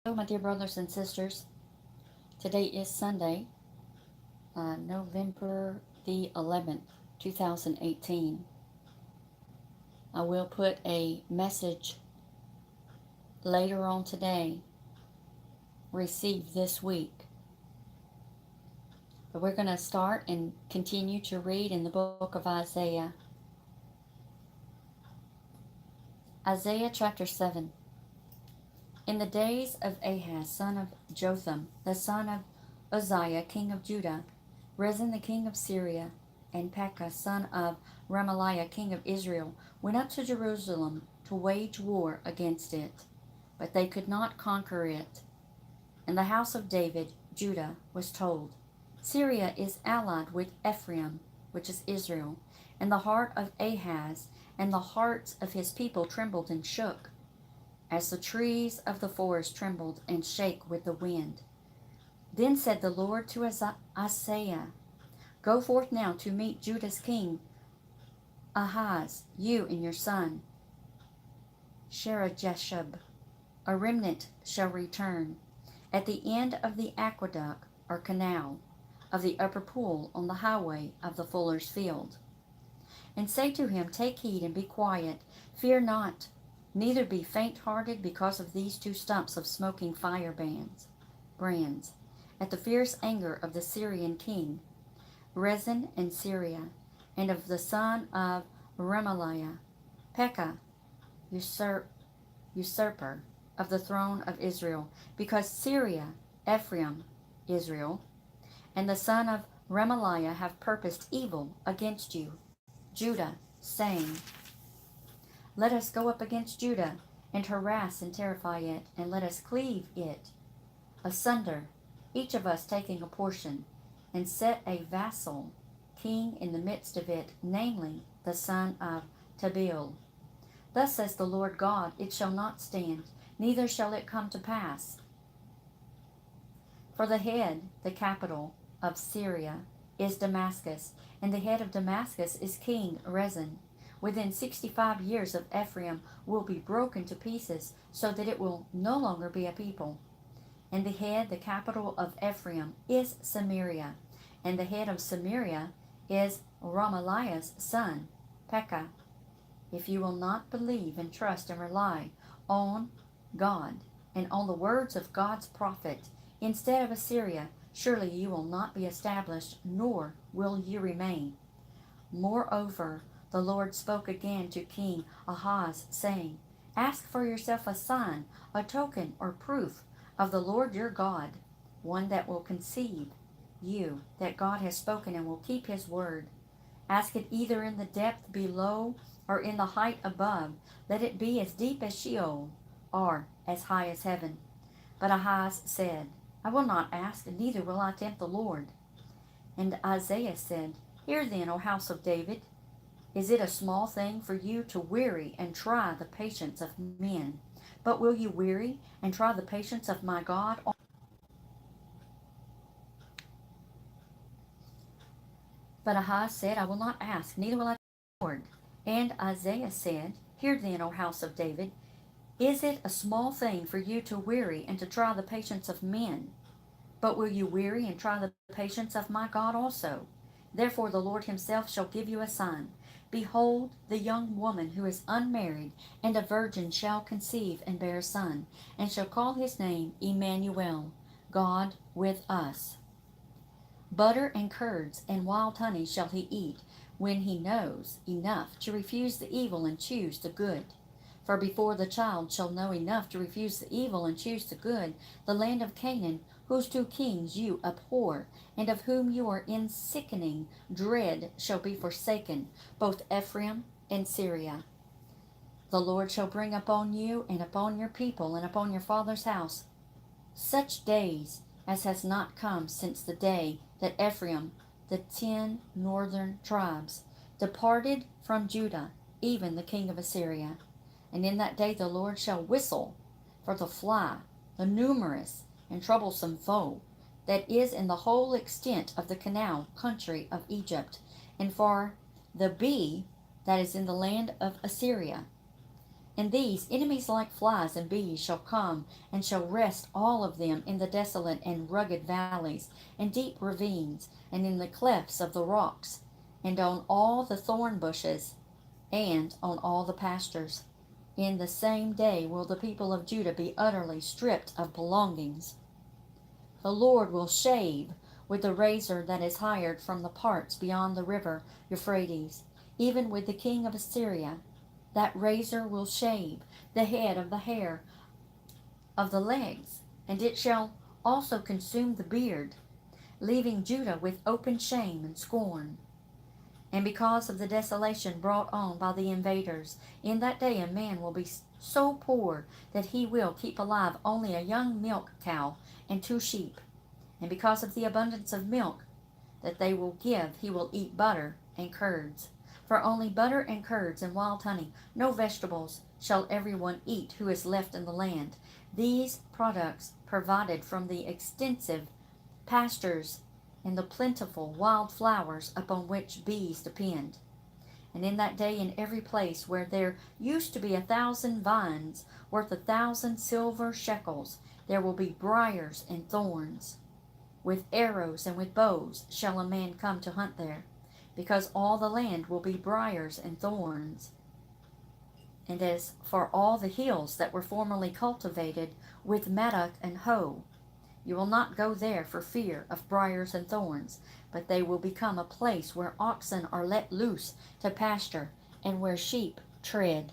Hello, my dear brothers and sisters. Today is Sunday, November the 11th, 2018. I will put a message later on today, received this week. But we're going to start and continue to read in the book of Isaiah. Isaiah chapter 7. In the days of Ahaz, son of Jotham, the son of Uzziah, king of Judah, Rezin the king of Syria, and Pekah, son of Remaliah, king of Israel, went up to Jerusalem to wage war against it. But they could not conquer it. And the house of David, Judah, was told, Syria is allied with Ephraim, which is Israel. And the heart of Ahaz and the hearts of his people trembled and shook, as the trees of the forest trembled and shake with the wind. Then said the Lord to Isaiah, Go forth now to meet Judah's king Ahaz, you and your son Shear-jashub. A remnant shall return at the end of the aqueduct or canal of the upper pool on the highway of the fuller's field. And say to him, Take heed and be quiet, fear not, neither be faint-hearted because of these two stumps of smoking brands, at the fierce anger of the Syrian king, Rezin and Syria, and of the son of Remaliah, Pekah, usurper of the throne of Israel, because Syria, Ephraim, Israel, and the son of Remaliah have purposed evil against you, Judah, saying, Let us go up against Judah, and harass and terrify it, and let us cleave it asunder, each of us taking a portion, and set a vassal king in the midst of it, namely the son of Tabeel. Thus says the Lord God, It shall not stand, neither shall it come to pass. For the head, the capital of Syria, is Damascus, and the head of Damascus is King Rezin. Within 65 years of Ephraim will be broken to pieces, so that it will no longer be a people. And the head, the capital of Ephraim, is Samaria, and the head of Samaria is Remaliah's son, Pekah. If you will not believe and trust and rely on God and on the words of God's prophet instead of Assyria, surely you will not be established, nor will you remain. Moreover, the Lord spoke again to King Ahaz, saying, Ask for yourself a sign, a token, or proof of the Lord your God, one that will conceive you, that God has spoken and will keep his word. Ask it either in the depth below or in the height above. Let it be as deep as Sheol, or as high as heaven. But Ahaz said, I will not ask, neither will I tempt the Lord. And Isaiah said, Hear then, O house of David, is it a small thing for you to weary and try the patience of men? But will you weary and try the patience of my God? But Ahaz said, I will not ask, neither will I tempt the Lord. And Isaiah said, Hear then, O house of David, is it a small thing for you to weary and to try the patience of men? But will you weary and try the patience of my God also? Therefore the Lord himself shall give you a sign. Behold, the young woman who is unmarried and a virgin shall conceive and bear a son, and shall call his name Emmanuel, God with us. Butter and curds and wild honey shall he eat, when he knows enough to refuse the evil and choose the good. For before the child shall know enough to refuse the evil and choose the good, the land of Canaan, whose two kings you abhor, and of whom you are in sickening dread, shall be forsaken, both Ephraim and Syria. The Lord shall bring upon you and upon your people and upon your father's house such days as has not come since the day that Ephraim, the 10 northern tribes, departed from Judah, even the king of Assyria. And in that day the Lord shall whistle for the fly, the numerous and troublesome foe that is in the whole extent of the canal country of Egypt, and for the bee that is in the land of Assyria. And these enemies like flies and bees shall come, and shall rest all of them in the desolate and rugged valleys, and deep ravines, and in the clefts of the rocks, and on all the thorn bushes, and on all the pastures. In the same day will the people of Judah be utterly stripped of belongings. The Lord will shave with the razor that is hired from the parts beyond the river Euphrates, even with the king of Assyria. That razor will shave the head of the hair of the legs, and it shall also consume the beard, leaving Judah with open shame and scorn. And because of the desolation brought on by the invaders, in that day a man will be so poor that he will keep alive only a young milk cow and 2 sheep. And because of the abundance of milk that they will give, he will eat butter and curds. For only butter and curds and wild honey, no vegetables, shall everyone eat who is left in the land. These products provided from the extensive pastures and the plentiful wild flowers upon which bees depend. And in that day, in every place where there used to be 1,000 vines worth 1,000 silver shekels, there will be briars and thorns. With arrows and with bows shall a man come to hunt there, because all the land will be briars and thorns. And as for all the hills that were formerly cultivated with mattock and hoe, you will not go there for fear of briars and thorns, but they will become a place where oxen are let loose to pasture, and where sheep tread.